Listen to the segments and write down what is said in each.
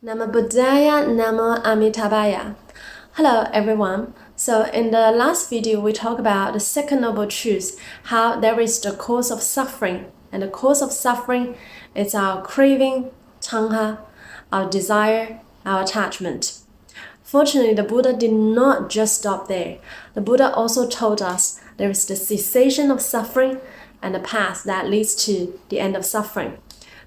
Namo Buddhaya, Namo Amitabhaya. Hello everyone. So in the last video we talked about the second noble truth, how there is the cause of suffering, and the cause of suffering is our craving, tanha, our desire, our attachment. Fortunately, the Buddha did not just stop there. The Buddha also told us there is the cessation of suffering and the path that leads to the end of suffering.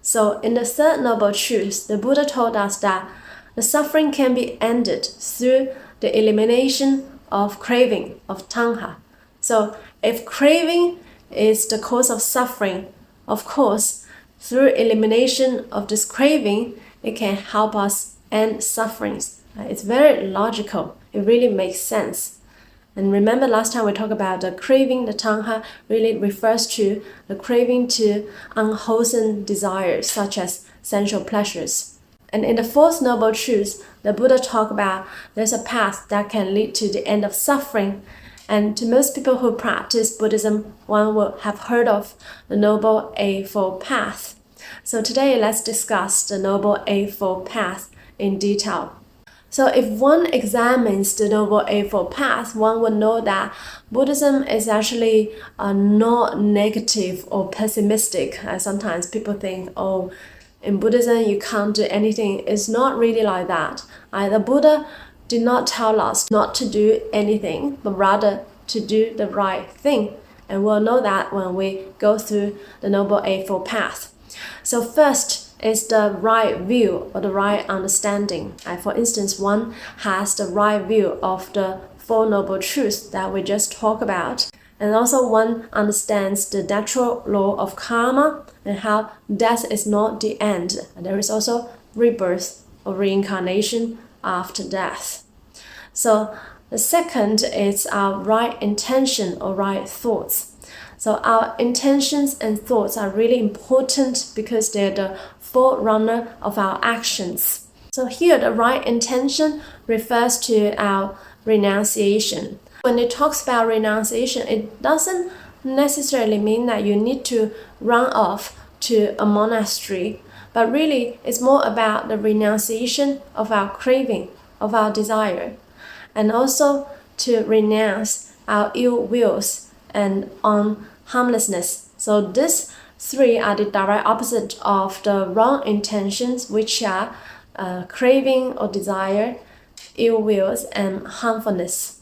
So in the third noble truth, the Buddha told us that the suffering can be ended through the elimination of craving, of tanha. So if craving is the cause of suffering, of course, through elimination of this craving, it can help us end sufferings. It's very logical. It really makes sense. And remember last time we talked about the craving, the tanha really refers to the craving to unwholesome desires such as sensual pleasures. And in the fourth noble truth, the Buddha talked about there's a path that can lead to the end of suffering. And to most people who practice Buddhism, one will have heard of the Noble Eightfold Path. So today let's discuss the Noble Eightfold Path in detail. So if one examines the Noble Eightfold Path, one would know that Buddhism is actually not negative or pessimistic. Sometimes people think, oh, in Buddhism you can't do anything. It's not really like that. The Buddha did not tell us not to do anything, but rather to do the right thing. And we'll know that when we go through the Noble Eightfold Path. So first, is the right view or the right understanding. For instance, one has the right view of the Four Noble Truths that we just talked about. And also one understands the natural law of karma and how death is not the end. And there is also rebirth or reincarnation after death. So the second is our right intention or right thoughts. So our intentions and thoughts are really important because they're the forerunner of our actions. So here the right intention refers to our renunciation. When it talks about renunciation, it doesn't necessarily mean that you need to run off to a monastery, but really it's more about the renunciation of our craving, of our desire, and also to renounce our ill wills and harmlessness. So these three are the direct opposite of the wrong intentions, which are craving or desire, ill wills, and harmfulness.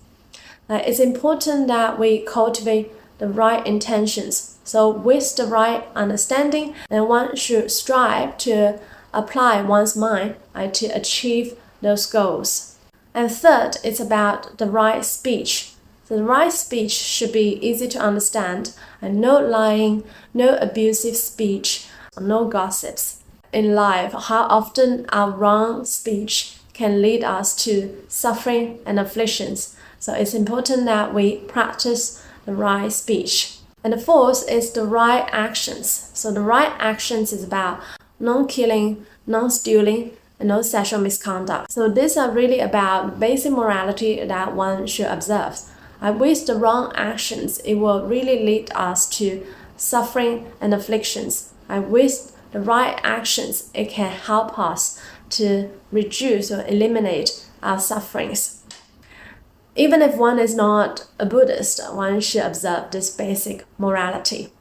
It's important that we cultivate the right intentions. So with the right understanding, then one should strive to apply one's mind to achieve those goals. And third, it's about the right speech. So the right speech should be easy to understand, and no lying, no abusive speech, no gossips. In life, how often our wrong speech can lead us to suffering and afflictions. So it's important that we practice the right speech. And the fourth is the right actions. So the right actions is about non-killing, non-stealing, and no sexual misconduct. So these are really about basic morality that one should observe. With the wrong actions, it will really lead us to suffering and afflictions. With the right actions, it can help us to reduce or eliminate our sufferings. Even if one is not a Buddhist, one should observe this basic morality.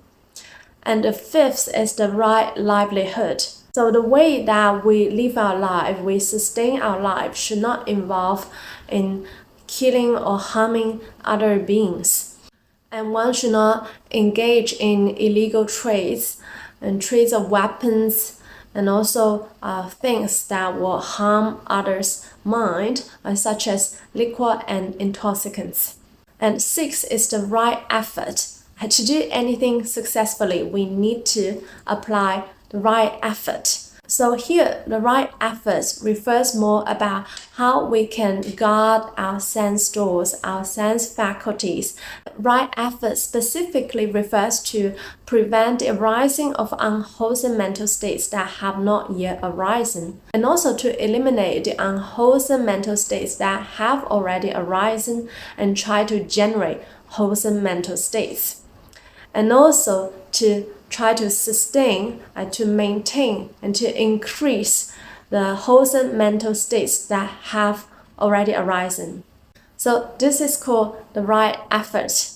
And the fifth is the right livelihood. So the way that we live our life, we sustain our life, should not involve in killing or harming other beings. And one should not engage in illegal trades and trades of weapons and also things that will harm others' mind, such as liquor and intoxicants. And six is the right effort. To do anything successfully, we need to apply the right effort. So here, the right efforts refers more about how we can guard our sense doors, our sense faculties. Right effort specifically refers to prevent the arising of unwholesome mental states that have not yet arisen, and also to eliminate the unwholesome mental states that have already arisen and try to generate wholesome mental states. And also to try to sustain, to maintain, and to increase the wholesome mental states that have already arisen. So this is called the right effort.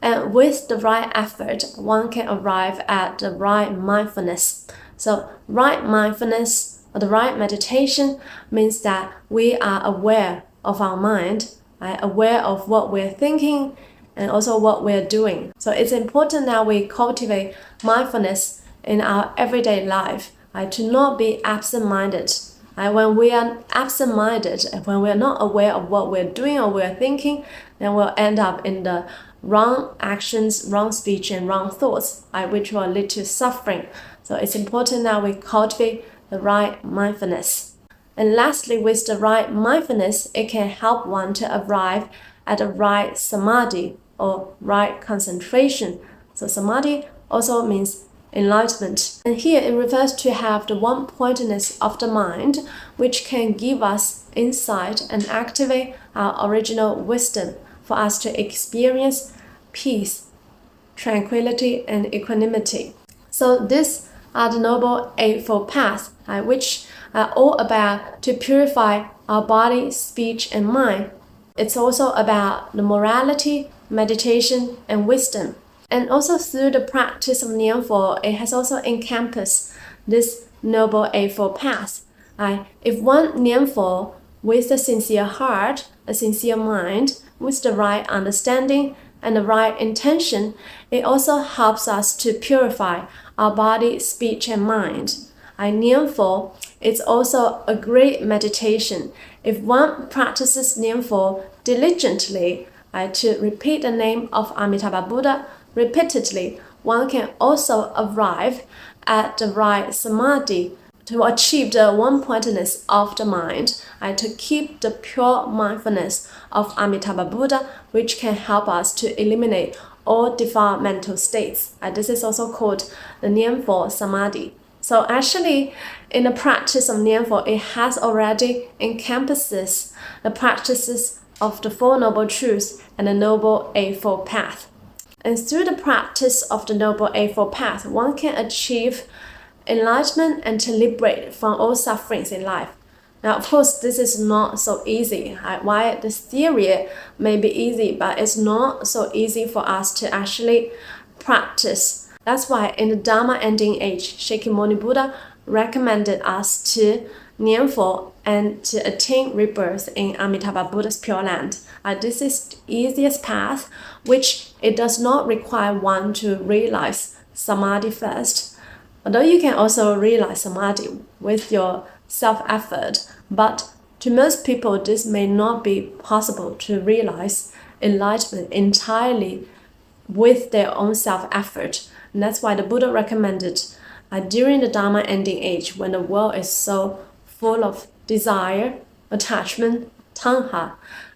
And with the right effort, one can arrive at the right mindfulness. So right mindfulness or the right meditation means that we are aware of our mind, aware of what we're thinking and also what we're doing. So it's important that we cultivate mindfulness in our everyday life, to not be absent-minded. When we are absent-minded, when we're not aware of what we're doing or we're thinking, then we'll end up in the wrong actions, wrong speech, and wrong thoughts, which will lead to suffering. So it's important that we cultivate the right mindfulness. And lastly, with the right mindfulness, it can help one to arrive at the right samadhi or right concentration. So samadhi also means enlightenment. And here it refers to have the one-pointedness of the mind, which can give us insight and activate our original wisdom for us to experience peace, tranquility, and equanimity. So these are the Noble Eightfold Paths, which are all about to purify our body, speech, and mind. It's also about the morality, meditation, and wisdom. And also through the practice of Nianfo, it has also encompassed this Noble Eightfold Paths. If one Nianfo with a sincere heart, a sincere mind, with the right understanding and the right intention, it also helps us to purify our body, speech, and mind. Nianfo is also a great meditation. If one practices Nianfo diligently, to repeat the name of Amitabha Buddha repeatedly, one can also arrive at the right samadhi to achieve the one-pointedness of the mind, to keep the pure mindfulness of Amitabha Buddha, which can help us to eliminate all defiled mental states. This is also called the Nianfo Samadhi. So actually, in the practice of Nianfo, it has already encompasses the practices of the Four Noble Truths and the Noble Eightfold Path. And through the practice of the Noble Eightfold Path, one can achieve enlightenment and to liberate from all sufferings in life. Now, of course, this is not so easy. Why this theory may be easy, but it's not so easy for us to actually practice. That's why in the Dharma ending age, Shakyamuni Buddha recommended us to Nianfo and to attain rebirth in Amitabha Buddha's Pure Land. This is the easiest path, which it does not require one to realize Samadhi first. Although you can also realize Samadhi with your self-effort, but to most people this may not be possible to realize enlightenment entirely with their own self-effort. And that's why the Buddha recommended during the Dharma ending age, when the world is so full of desire, attachment, tanha,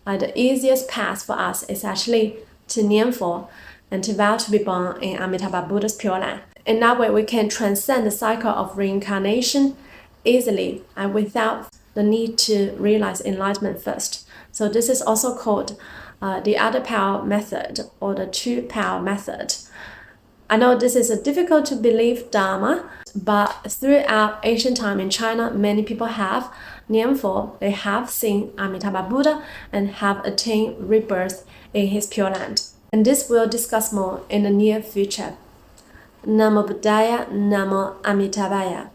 the easiest path for us is actually to Nianfo and to vow to be born in Amitabha Buddha's Pure Land. In that way, we can transcend the cycle of reincarnation easily and without the need to realize enlightenment first. So this is also called the other power method or the two power method. I know this is a difficult to believe Dharma, but throughout ancient time in China, many people have Nianfo, they have seen Amitabha Buddha and have attained rebirth in his Pure Land. And this we'll discuss more in the near future. Namo Buddhaya, Namo Amitabhaya.